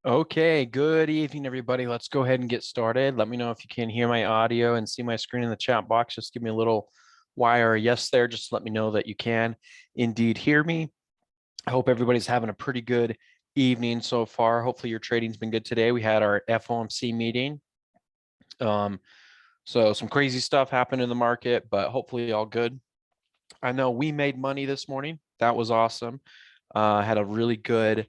Okay, good evening, everybody. Let's go ahead and get started. Let me know if you can hear my audio and see my screen in the chat box. Just give me a little Y or a yes there. Just let me know that you can indeed hear me. I hope everybody's having a pretty good evening so far. Hopefully your trading's been good today. We had our FOMC meeting. So some crazy stuff happened in the market, but hopefully all good. I know we made money this morning. That was awesome. Had a really good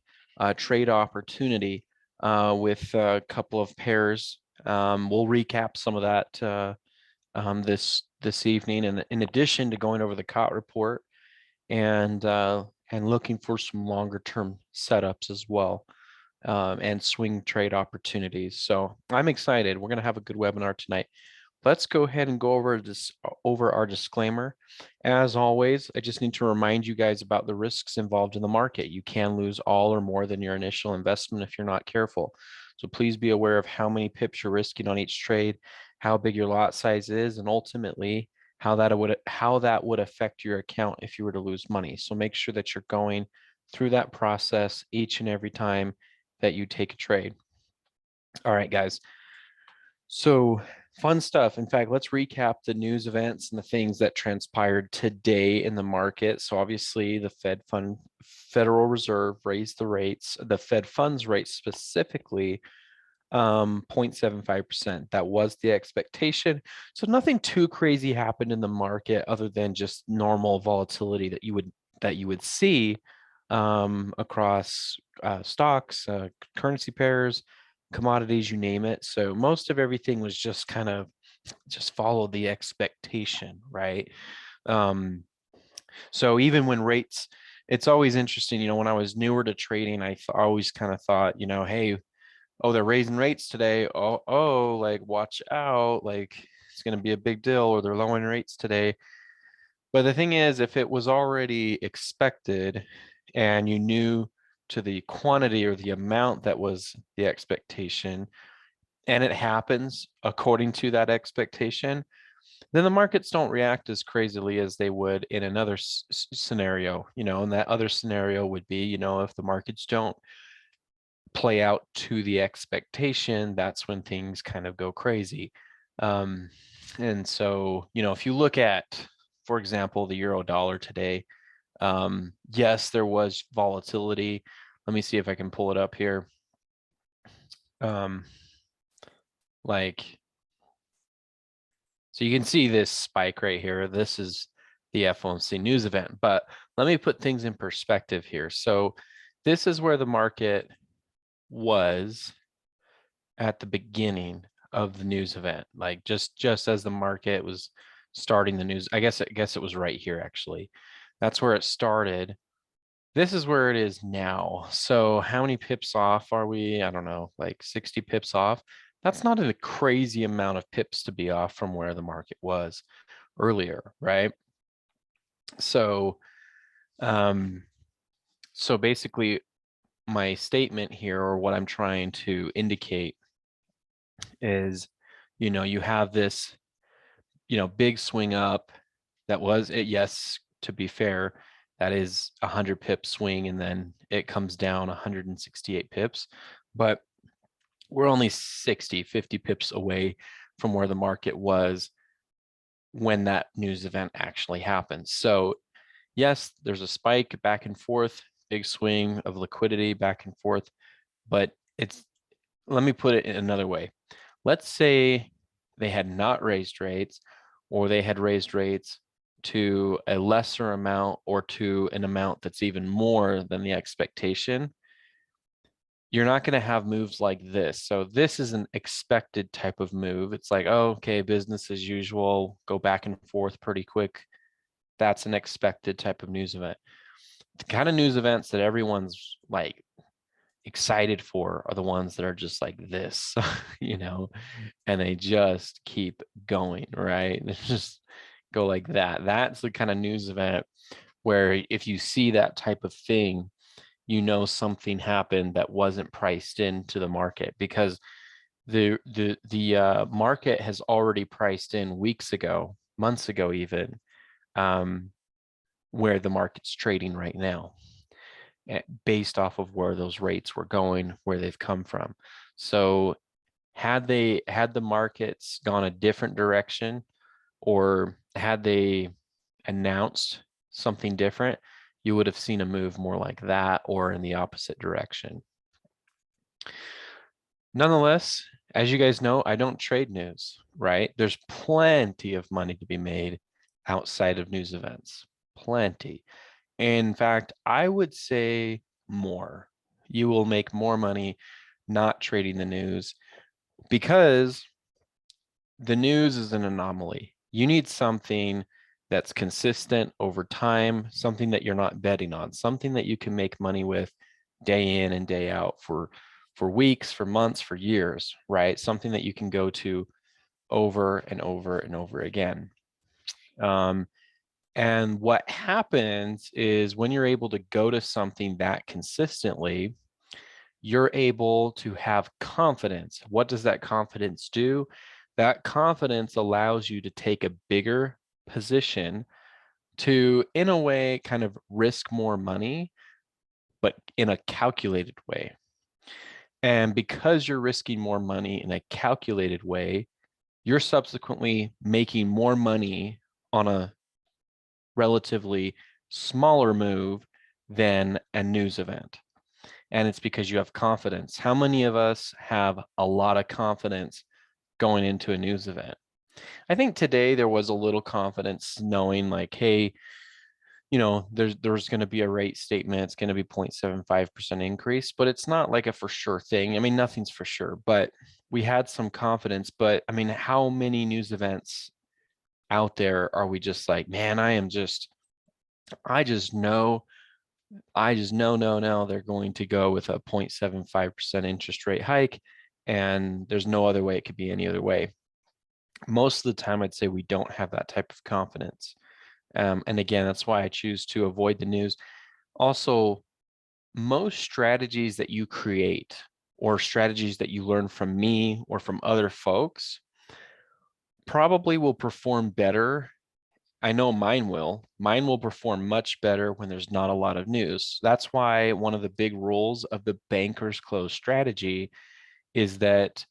trade opportunity with a couple of pairs. We'll recap some of that this evening, and in addition to going over the COT report and looking for some longer term setups as well, and swing trade opportunities. So I'm excited. We're going to have a good webinar tonight. Let's go ahead and go over our disclaimer. As always, I just need to remind you guys about the risks involved in the market. You can lose all or more than your initial investment if you're not careful. So please be aware of how many pips you're risking on each trade, how big your lot size is, and ultimately how that would affect your account if you were to lose money. So make sure that you're going through that process each and every time that you take a trade. All right, guys. So fun stuff. In fact, let's recap the news events and the things that transpired today in the market. So obviously the Federal Reserve raised the rates, the Fed funds rate specifically 0.75%. That was the expectation. So nothing too crazy happened in the market other than just normal volatility that you would see across stocks, currency pairs, commodities, you name it. So most of everything was just kind of just followed the expectation, right? So even when rates, it's always interesting, when I was newer to trading, I always kind of thought, hey, oh, they're raising rates today. Oh, like watch out, like it's going to be a big deal, or they're lowering rates today. But the thing is, if it was already expected and you knew to the quantity or the amount that was the expectation, and it happens according to that expectation, then the markets don't react as crazily as they would in another scenario, and that other scenario would be, if the markets don't play out to the expectation, that's when things kind of go crazy. And so, if you look at, for example, the euro dollar today, yes, there was volatility. Let me see if I can pull it up here. So you can see this spike right here. This is the FOMC news event, but let me put things in perspective here. So this is where the market was at the beginning of the news event, like just as the market was starting the news. I guess it was right here, actually. That's where it started. This is where it is now. So how many pips off are we? I don't know, like 60 pips off. That's not a crazy amount of pips to be off from where the market was earlier, right? So so basically my statement here, or what I'm trying to indicate, is you have this big swing up that was it. Yes, to be fair, that is 100 pip swing, and then it comes down 168 pips, but we're only 50 pips away from where the market was when that news event actually happened. So yes, there's a spike back and forth, big swing of liquidity back and forth, but let me put it in another way. Let's say they had not raised rates, or they had raised rates to a lesser amount, or to an amount that's even more than the expectation. You're not going to have moves like this. So this is an expected type of move. It's like, oh, okay, business as usual, go back and forth pretty quick. That's an expected type of news event. The kind of news events that everyone's like excited for are the ones that are just like this, and they just keep going, right? They just go like that. That's the kind of news event where if you see that type of thing, something happened that wasn't priced into the market, because the market has already priced in weeks ago, months ago even, where the market's trading right now. based off of where those rates were going, where they've come from. So had the markets gone a different direction, or had they announced something different, you would have seen a move more like that or in the opposite direction. Nonetheless, as you guys know, I don't trade news, right? There's plenty of money to be made outside of news events. Plenty. In fact, I would say more. You will make more money not trading the news, because the news is an anomaly. You need something that's consistent over time, something that you're not betting on, something that you can make money with day in and day out for weeks, for months, for years, right? Something that you can go to over and over and over again. And what happens is when you're able to go to something that consistently, you're able to have confidence. What does that confidence do? That confidence allows you to take a bigger position to, in a way, kind of risk more money, but in a calculated way. And because you're risking more money in a calculated way, you're subsequently making more money on a relatively smaller move than a news event. And it's because you have confidence. How many of us have a lot of confidence going into a news event? I think today there was a little confidence knowing like, hey, there's going to be a rate statement. It's going to be 0.75% increase, but it's not like a for sure thing. I mean, nothing's for sure, but we had some confidence. But I mean, how many news events out there are we just like, man, I just know, no, they're going to go with a 0.75% interest rate hike, and there's no other way it could be any other way. Most of the time, I'd say we don't have that type of confidence. And again, that's why I choose to avoid the news. Also, most strategies that you create or strategies that you learn from me or from other folks probably will perform better. I know mine will. Mine will perform much better when there's not a lot of news. That's why one of the big rules of the banker's close strategy is that,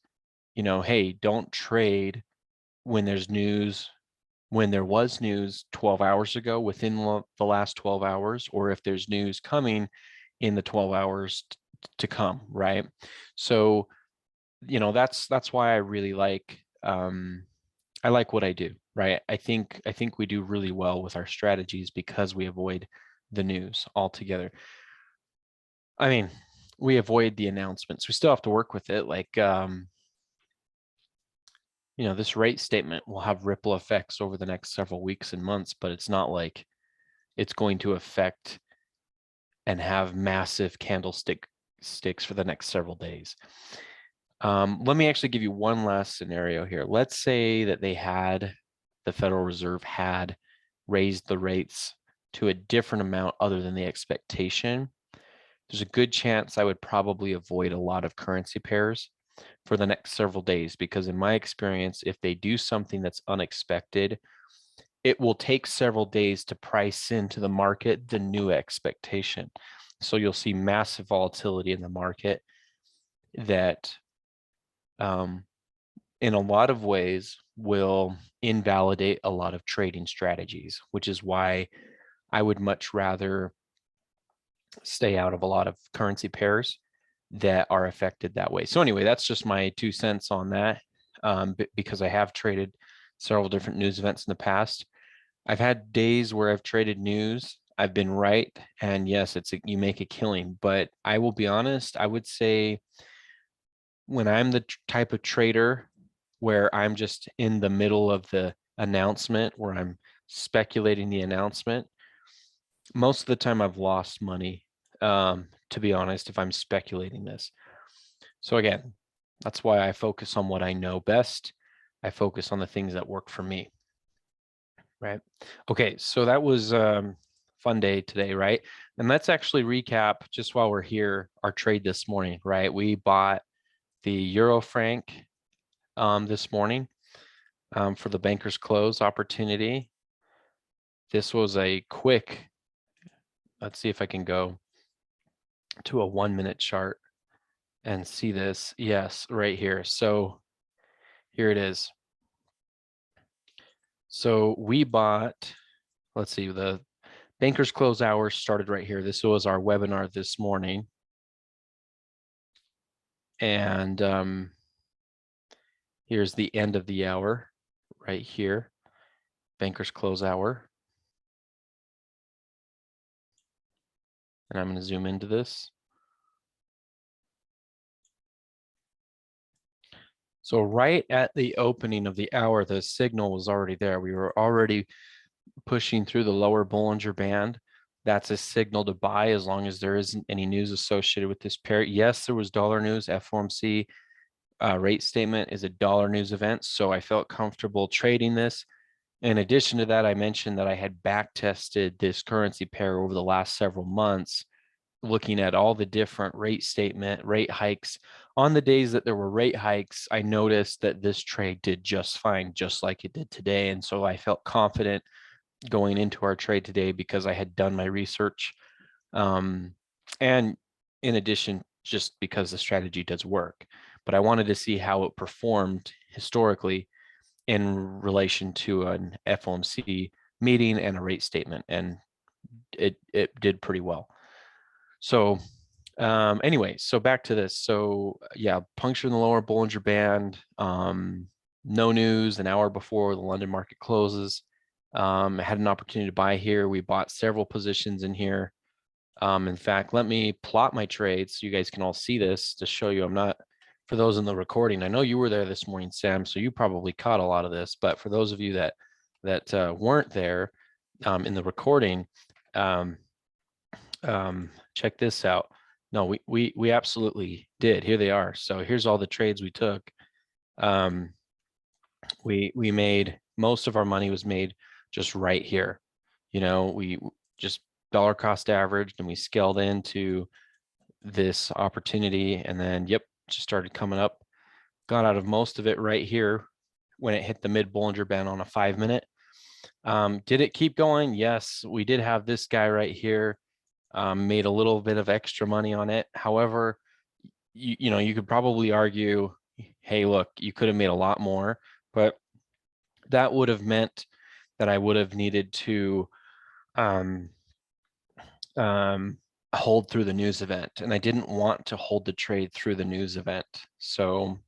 hey, don't trade when there's news, when there was news 12 hours ago, within the last 12 hours, or if there's news coming in the 12 hours to come, right? So, that's why I really like I like what I do, right? I think we do really well with our strategies because we avoid the news altogether. I mean, we avoid the announcements. We still have to work with it. Like, this rate statement will have ripple effects over the next several weeks and months, but it's not like it's going to affect and have massive sticks for the next several days. Let me actually give you one last scenario here. Let's say that the Federal Reserve had raised the rates to a different amount other than the expectation. There's a good chance I would probably avoid a lot of currency pairs for the next several days, because in my experience, if they do something that's unexpected, it will take several days to price into the market the new expectation. So you'll see massive volatility in the market that in a lot of ways will invalidate a lot of trading strategies, which is why I would much rather stay out of a lot of currency pairs that are affected that way. So anyway, that's just my 2 cents on that, because I have traded several different news events in the past. I've had days where I've traded news, I've been right, and yes, you make a killing. But I will be honest, I would say when I'm the type of trader where I'm just in the middle of the announcement, where I'm speculating the announcement, most of the time I've lost money, to be honest, if I'm speculating this. So again, that's why I focus on what I know best. I focus on the things that work for me, right? Okay, so that was fun day today, right? And let's actually recap, just while we're here, our trade this morning, right? We bought the Euro franc this morning for the banker's close opportunity. This was a quick, let's see if I can go to a 1-minute chart and see this. Yes, right here. So here it is. So we bought, let's see, the bankers close hours started right here. This was our webinar this morning. And here's the end of the hour right here, bankers close hour. And I'm going to zoom into this. So right at the opening of the hour, the signal was already there. We were already pushing through the lower Bollinger Band. That's a signal to buy as long as there isn't any news associated with this pair. Yes, there was dollar news. FOMC rate statement is a dollar news event, so I felt comfortable trading this. In addition to that, I mentioned that I had back tested this currency pair over the last several months, looking at all the different rate hikes. On the days that there were rate hikes, I noticed that this trade did just fine, just like it did today. And so I felt confident going into our trade today because I had done my research. And in addition, just because the strategy does work. But I wanted to see how it performed historically in relation to an FOMC meeting and a rate statement. And it did pretty well. So anyway, so back to this. So yeah, puncture in the lower Bollinger Band, no news an hour before the London market closes. I had an opportunity to buy here. We bought several positions in here. In fact, let me plot my trades so you guys can all see this to show you I'm not, for those in the recording, I know you were there this morning, Sam, so you probably caught a lot of this, but for those of you that weren't there in the recording, check this out. No, we absolutely did. Here they are. So here's all the trades we took. We made, most of our money was made just right here. You know, we just dollar cost averaged and we scaled into this opportunity, and then yep, just started coming up. Got out of most of it right here when it hit the mid Bollinger Band on a 5-minute. Did it keep going? Yes, we did have this guy right here. Made a little bit of extra money on it. However, you know, you could probably argue, hey, look, you could have made a lot more, but that would have meant that I would have needed to um, hold through the news event, and I didn't want to hold the trade through the news event. So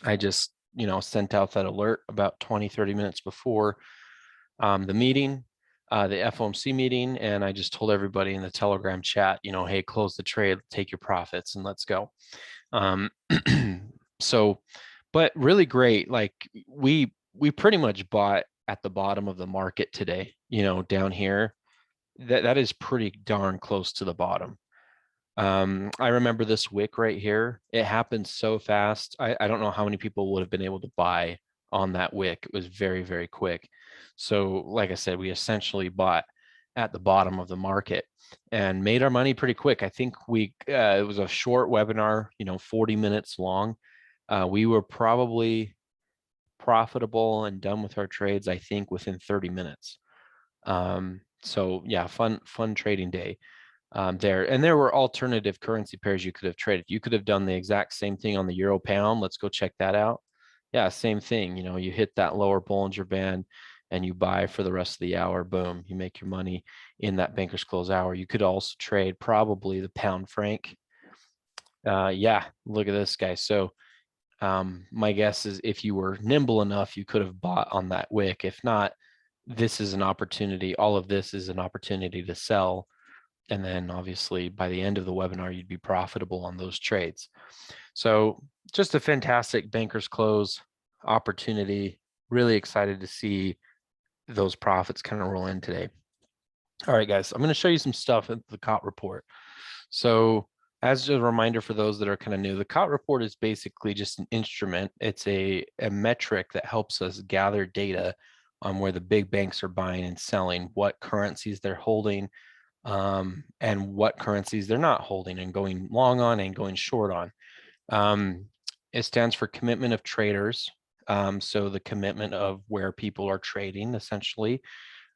I just, you know, sent out that alert about 20-30 minutes before the meeting, the FOMC meeting, and I just told everybody in the Telegram chat, you know, hey, close the trade, take your profits, and let's go. So, but really great. Like we pretty much bought at the bottom of the market today, you know, down here. That is pretty darn close to the bottom. I remember this wick right here. It happened so fast. I don't know how many people would have been able to buy on that wick. It was very, very quick. So like I said, we essentially bought at the bottom of the market and made our money pretty quick. I think it was a short webinar, you know, 40 minutes long. We were probably profitable and done with our trades, I think, within 30 minutes. So yeah, fun trading day there. And there were alternative currency pairs you could have traded. You could have done the exact same thing on the euro pound. Let's go check that out. Yeah, same thing. You know, you hit that lower Bollinger Band and you buy for the rest of the hour. Boom, you make your money in that banker's close hour. You could also trade probably the pound franc. Yeah, look at this guy. So my guess is if you were nimble enough, you could have bought on that wick. If not, this is an opportunity. All of this is an opportunity to sell. And then obviously by the end of the webinar, you'd be profitable on those trades. So just a fantastic banker's close opportunity. Really excited to see those profits kind of roll in today. All right, guys, I'm going to show you some stuff at the COT report. So as a reminder for those that are kind of new, the COT report is basically just an instrument. It's a metric that helps us gather data on where the big banks are buying and selling, what currencies they're holding, and what currencies they're not holding and going long on and going short on. It stands for commitment of traders. So the commitment of where people are trading essentially.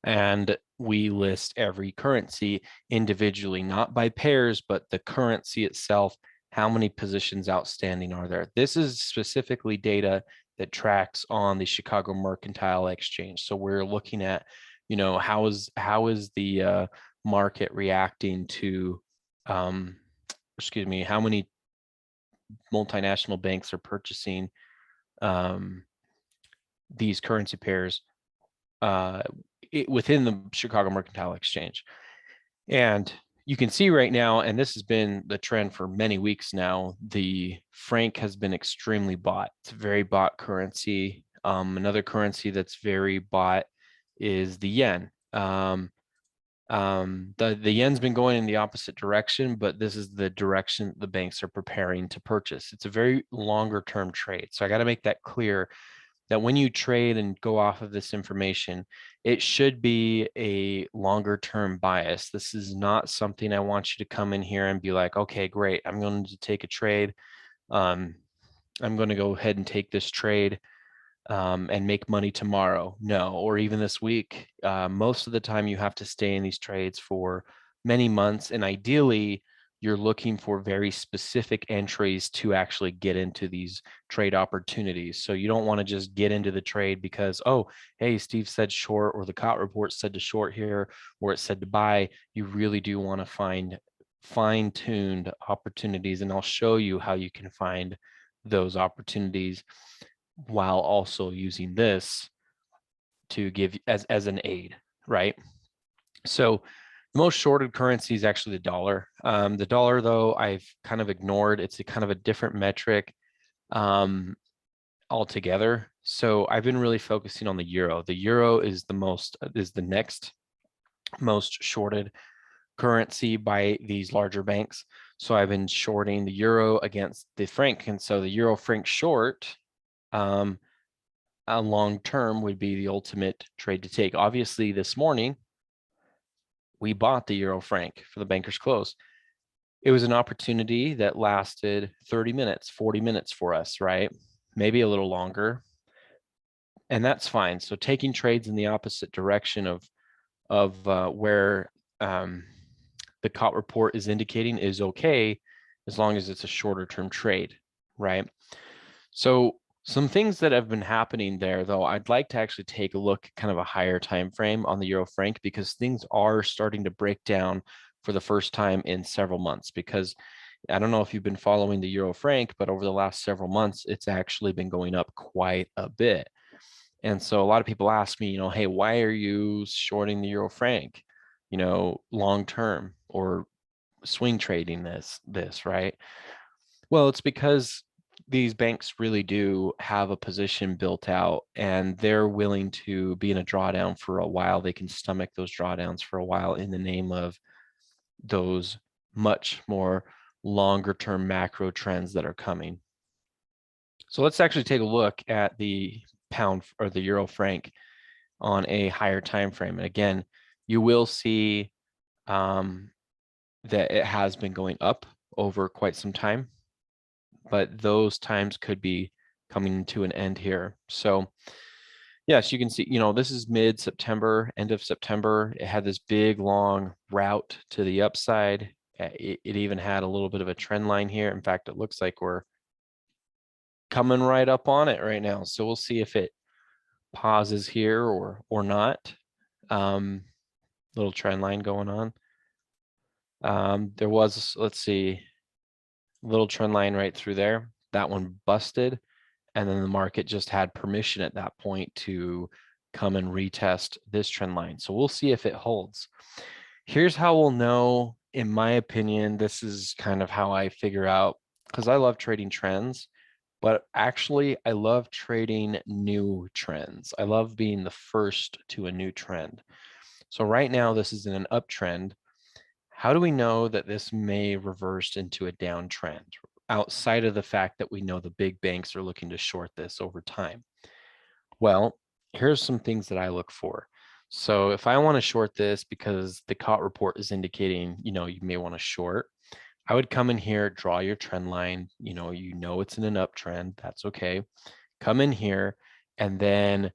And we list every currency individually, not by pairs, but the currency itself. How many positions outstanding are there? This is specifically data that tracks on the Chicago Mercantile Exchange. So we're looking at, how is the market reacting to, how many multinational banks are purchasing these currency pairs within the Chicago Mercantile Exchange. And you can see right now, and this has been the trend for many weeks now, the franc has been extremely bought. It's a very bought currency. Another currency that's very bought is the yen. The yen's been going in the opposite direction, but this is the direction the banks are preparing to purchase. It's a very longer term trade. So I got to make that clear that when you trade and go off of this information, it should be a longer term bias. This is not something I want you to come in here and be like, okay, great, I'm going to take a trade. I'm going to go ahead and take this trade and make money tomorrow. No, or even this week. Most of the time you have to stay in these trades for many months. And ideally, you're looking for very specific entries to actually get into these trade opportunities. So you don't want to just get into the trade because, oh, hey, Steve said short, or the COT report said to short here, or it said to buy. You really do want to find fine-tuned opportunities. And I'll show you how you can find those opportunities while also using this to give as an aid, right? So the most shorted currency is actually the dollar. The dollar, though, I've kind of ignored. It's a kind of a different metric altogether. So I've been really focusing on the euro. The euro is the next most shorted currency by these larger banks. So I've been shorting the euro against the franc. And so the euro franc short, long term would be the ultimate trade to take. Obviously, this morning, we bought the euro franc for the banker's close. It was an opportunity that lasted 30 minutes, 40 minutes for us, right? Maybe a little longer. And that's fine. So taking trades in the opposite direction of where the COT report is indicating is okay, as long as it's a shorter term trade, right? So some things that have been happening there, though, I'd like to actually take a look at kind of a higher time frame on the euro franc, because things are starting to break down for the first time in several months. Because I don't know if you've been following the euro franc, but over the last several months, it's actually been going up quite a bit. And so a lot of people ask me, hey, why are you shorting the euro franc, long term, or swing trading this, right? Well, it's because these banks really do have a position built out, and they're willing to be in a drawdown for a while. They can stomach those drawdowns for a while in the name of those much more longer term macro trends that are coming. So let's actually take a look at the pound or the euro franc on a higher time frame. And again, you will see that it has been going up over quite some time, but those times could be coming to an end here. So yes, you can see, this is mid-September, end of September. It had this big long route to the upside. It even had a little bit of a trend line here. In fact, it looks like we're coming right up on it right now. So we'll see if it pauses here or not. Little trend line going on. There was, let's see, little trend line right through there. That one busted. And then the market just had permission at that point to come and retest this trend line. So we'll see if it holds. Here's how we'll know, in my opinion. This is kind of how I figure out, because I love trading trends, but actually I love trading new trends. I love being the first to a new trend. So right now this is in an uptrend. How do we know that this may reverse into a downtrend, outside of the fact that we know the big banks are looking to short this over time? Well, here's some things that I look for. So if I want to short this because the COT report is indicating, you may want to short, I would come in here, draw your trend line, it's in an uptrend, that's okay. Come in here and then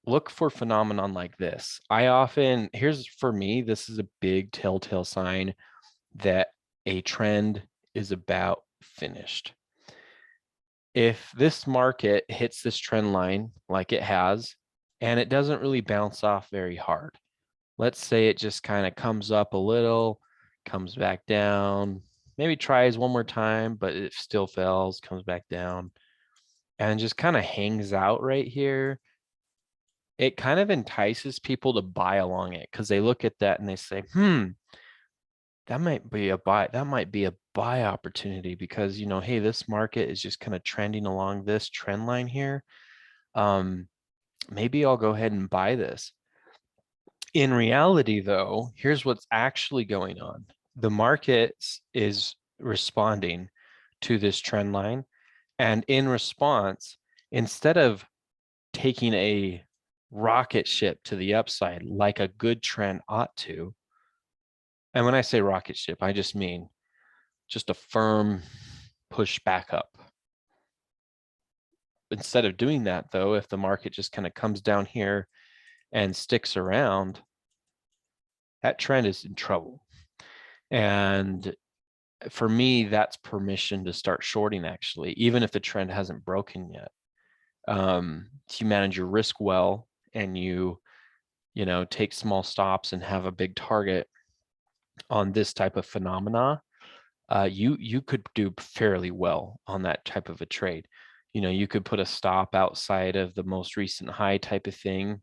look for phenomenon like this. Here's for me, this is a big telltale sign that a trend is about finished. If this market hits this trend line like it has, and it doesn't really bounce off very hard, let's say it just kind of comes up a little, comes back down, maybe tries one more time, but it still fails, comes back down, and just kind of hangs out right here, it kind of entices people to buy along it because they look at that and they say, that might be a buy opportunity because, hey, this market is just kind of trending along this trend line here. Maybe I'll go ahead and buy this. In reality, though, here's what's actually going on. The market is responding to this trend line. And in response, instead of taking a rocket ship to the upside like a good trend ought to, and when I say rocket ship, I just mean just a firm push back up. Instead of doing that, though, if the market just kind of comes down here and sticks around, that trend is in trouble. And for me, that's permission to start shorting, actually, even if the trend hasn't broken yet. You manage your risk well and you take small stops and have a big target on this type of phenomena, you could do fairly well on that type of a trade. You could put a stop outside of the most recent high type of thing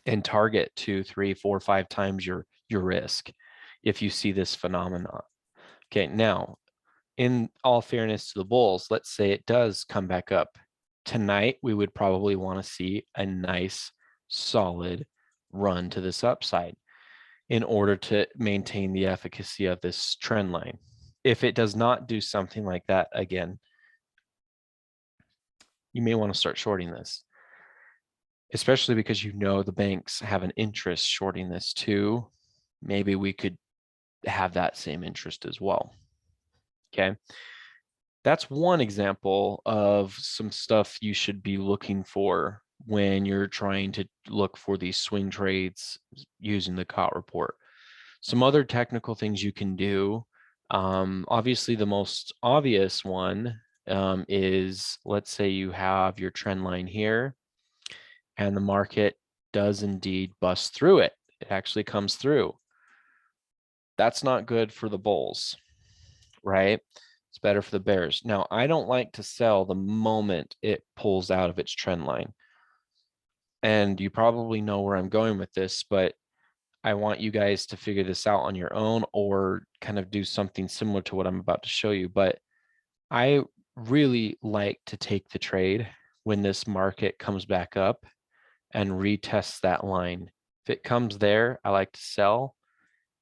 and target 2, 3, 4, 5 times your risk if you see this phenomenon. Okay, now in all fairness to the bulls, let's say it does come back up tonight, we would probably want to see a nice solid run to this upside in order to maintain the efficacy of this trend line. If it does not do something like that again, you may want to start shorting this, especially because the banks have an interest shorting this too. Maybe we could have that same interest as well. Okay. That's one example of some stuff you should be looking for when you're trying to look for these swing trades using the COT report. Some other technical things you can do. Obviously, the most obvious one is, let's say you have your trend line here and the market does indeed bust through it. It actually comes through. That's not good for the bulls, right? It's better for the bears. Now, I don't like to sell the moment it pulls out of its trend line. And you probably know where I'm going with this, but I want you guys to figure this out on your own or kind of do something similar to what I'm about to show you. But I really like to take the trade when this market comes back up and retests that line. If it comes there, I like to sell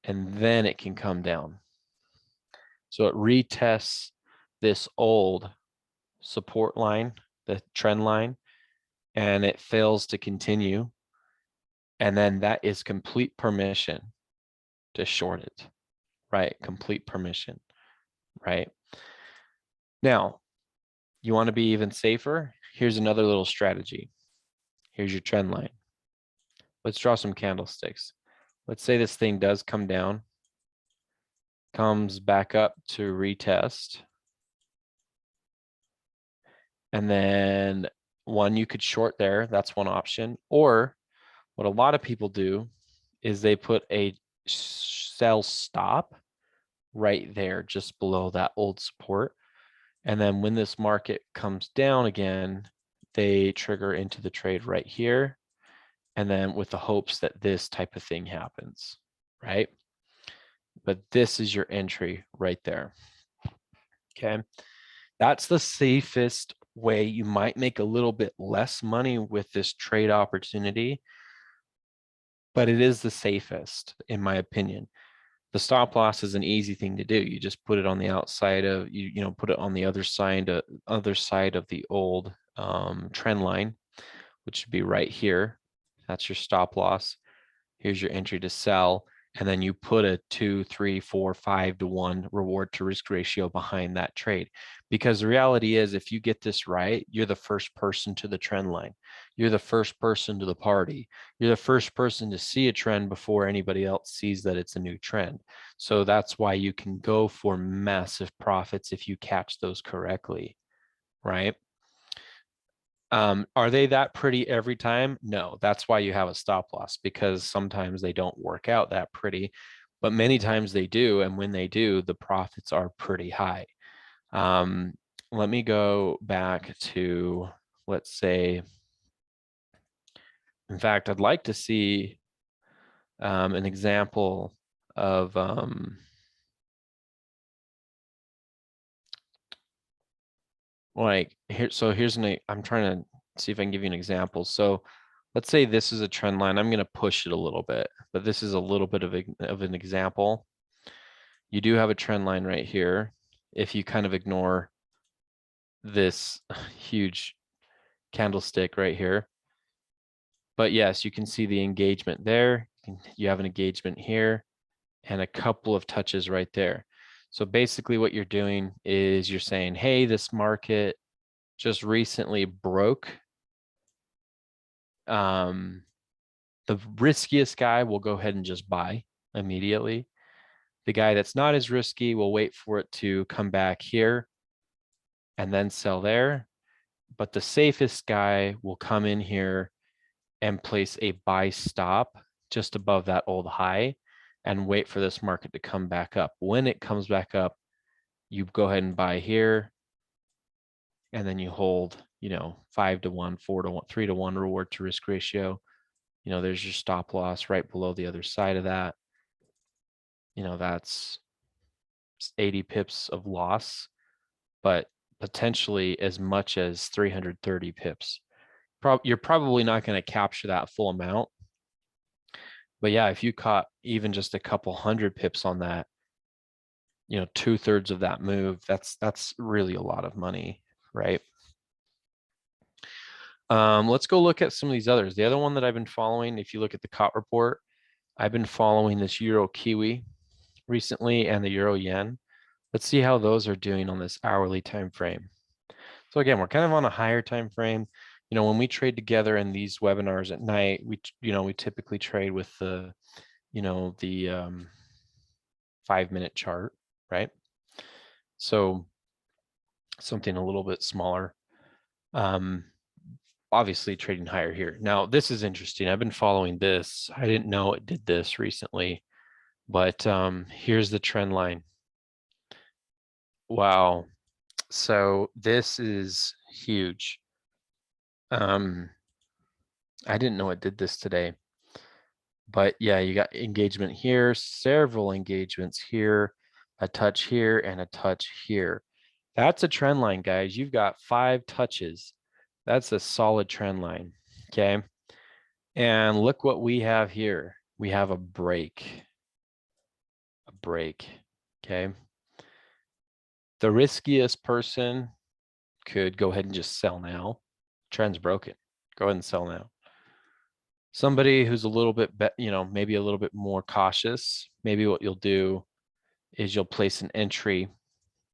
and then it can come down. So it retests this old support line, the trend line, and it fails to continue. And then that is complete permission to short it, right? Complete permission, right? Now, you want to be even safer? Here's another little strategy. Here's your trend line. Let's draw some candlesticks. Let's say this thing does come down, comes back up to retest. And then you could short there. That's one option. Or what a lot of people do is they put a sell stop right there, just below that old support. And then when this market comes down again, they trigger into the trade right here. And then with the hopes that this type of thing happens, right? But this is your entry right there. Okay. That's the safest way. You might make a little bit less money with this trade opportunity, but it is the safest, in my opinion. The stop loss is an easy thing to do. You just put it on the outside of put it on the other side of the old trend line, which should be right here. That's your stop loss. Here's your entry to sell. and then you put a 2, 3, 4, 5 to 1 reward to risk ratio behind that trade. Because the reality is, if you get this right, you're the first person to the trend line. You're the first person to the party. You're the first person to see a trend before anybody else sees that it's a new trend. So that's why you can go for massive profits if you catch those correctly, right? Are they that pretty every time? No, that's why you have a stop loss, because sometimes they don't work out that pretty, but many times they do. And when they do, the profits are pretty high. Let me go back to, let's say, in fact, I'd like to see an example of like here. So here's I'm trying to see if I can give you an example. So let's say this is a trend line. I'm going to push it a little bit, but this is a little bit of an example. You do have a trend line right here. If you kind of ignore this huge candlestick right here. But yes, you can see the engagement there. You have an engagement here and a couple of touches right there. So basically what you're doing is you're saying, hey, this market just recently broke. The riskiest guy will go ahead and just buy immediately. The guy that's not as risky will wait for it to come back here and then sell there. But the safest guy will come in here and place a buy stop just above that old high and wait for this market to come back up. When it comes back up, you go ahead and buy here, and then you hold, 5 to 1, 4 to 1, 3 to 1 reward to risk ratio. There's your stop loss right below the other side of that. That's 80 pips of loss, but potentially as much as 330 pips. You're probably not going to capture that full amount. But yeah, if you caught even just a couple hundred pips on that, 2/3 of that move, that's really a lot of money, right? Let's go look at some of these others. The other one that I've been following, if you look at the COT report, I've been following this Euro Kiwi recently and the Euro Yen. Let's see how those are doing on this hourly time frame. So again, we're kind of on a higher time frame. When we trade together in these webinars at night, we typically trade with the 5-minute chart, right? So something a little bit smaller. Obviously trading higher here. Now, this is interesting. I've been following this. I didn't know it did this recently, but here's the trend line. Wow. So this is huge. I didn't know it did this today. But yeah, you got engagement here, several engagements here, a touch here, and a touch here. That's a trend line, guys. You've got 5 touches. That's a solid trend line, okay? And look what we have here. We have a break, okay? The riskiest person could go ahead and just sell now. Trend's broken. Go ahead and sell now. Somebody who's a little bit, maybe a little bit more cautious, maybe what you'll do is you'll place an entry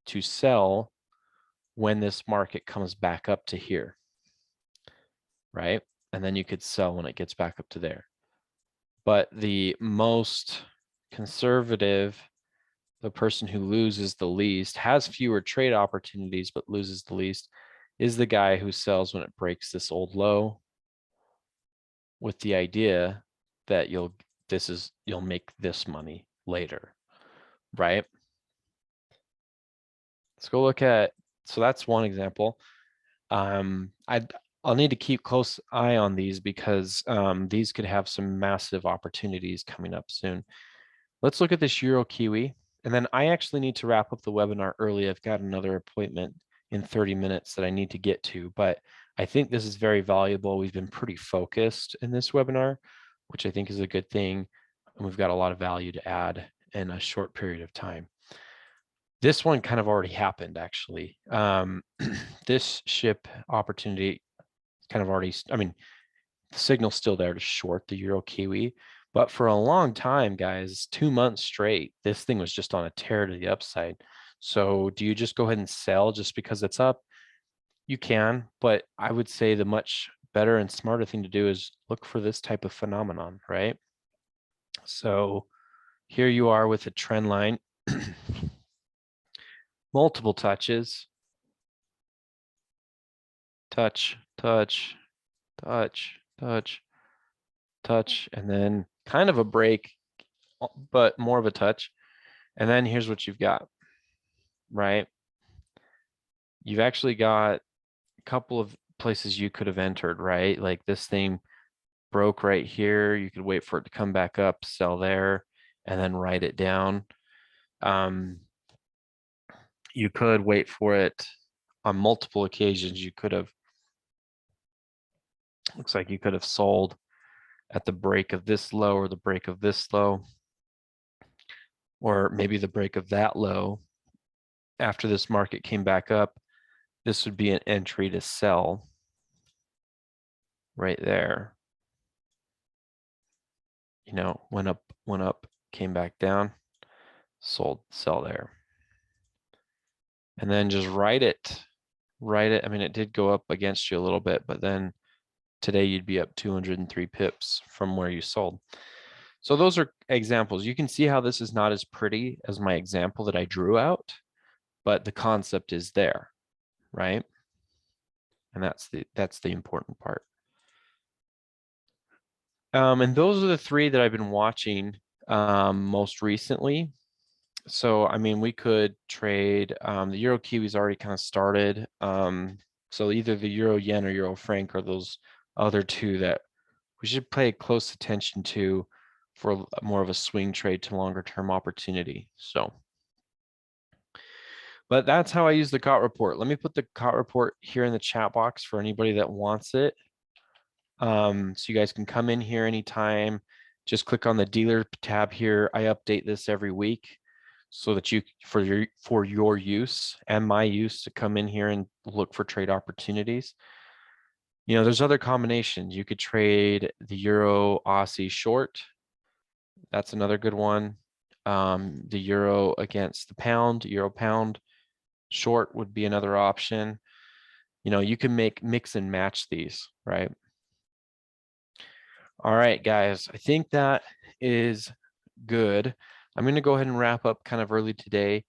to sell when this market comes back up to here, right? And then you could sell when it gets back up to there. But the most conservative, the person who loses the least, has fewer trade opportunities, but loses the least, is the guy who sells when it breaks this old low, with the idea that you'll make this money later, right? Let's go look at, so that's one example. I'll need to keep close eye on these because these could have some massive opportunities coming up soon. Let's look at this Euro Kiwi. And then I actually need to wrap up the webinar early. I've got another appointment in 30 minutes that I need to get to, but I think this is very valuable. We've been pretty focused in this webinar, which I think is a good thing. And we've got a lot of value to add in a short period of time. This one kind of already happened, actually. This ship opportunity kind of already, the signal's still there to short the Euro Kiwi, But for a long time, guys, 2 months straight, this thing was just on a tear to the upside. So do you just go ahead and sell just because it's up? You can, but I would say the much better and smarter thing to do is look for this type of phenomenon, right? So here you are with a trend line, multiple touches, touch, touch, touch, touch, touch, and then kind of a break, but more of a touch. And then here's what you've got, right? You've actually got a couple of places you could have entered, right? Like this thing broke right here. You could wait for it to come back up, sell there, and then write it down. You could wait for it on multiple occasions. You could have, looks like you could have sold at the break of this low or the break of this low, or maybe the break of that low. After this market came back up, this would be an entry to sell right there. You know, went up, came back down, sold, sell there. And then just write it. I mean, it did go up against you a little bit, but then today you'd be up 203 pips from where you sold. So those are examples. You can see how this is not as pretty as my example that I drew out, but the concept is there, right? And that's the important part. And those are the three that I've been watching most recently. So, I mean, we could trade the Euro Kiwi's already kind of started. So either the Euro Yen or Euro Franc are those other two that we should pay close attention to for more of a swing trade to longer term opportunity. So, but that's how I use the COT report. Let me put the COT report here in the chat box for anybody that wants it. So you guys can come in here anytime. Just click on the dealer tab here. I update this every week so that you for your use and my use to come in here and look for trade opportunities. You know, there's other combinations. You could trade the Euro Aussie short. That's another good one. The Euro against the pound, Euro pound short would be another option. You know, you can mix and match these, right? All right, guys, I think that is good. I'm going to go ahead and wrap up kind of early today,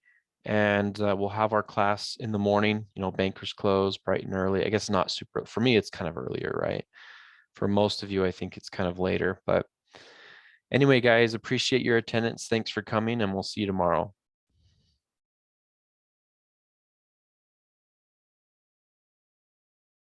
and we'll have our class in the morning, you know, bankers close bright and early. I guess not super, for me, it's kind of earlier, right? For most of you, I think it's kind of later, but anyway, guys, appreciate your attendance. Thanks for coming, and we'll see you tomorrow.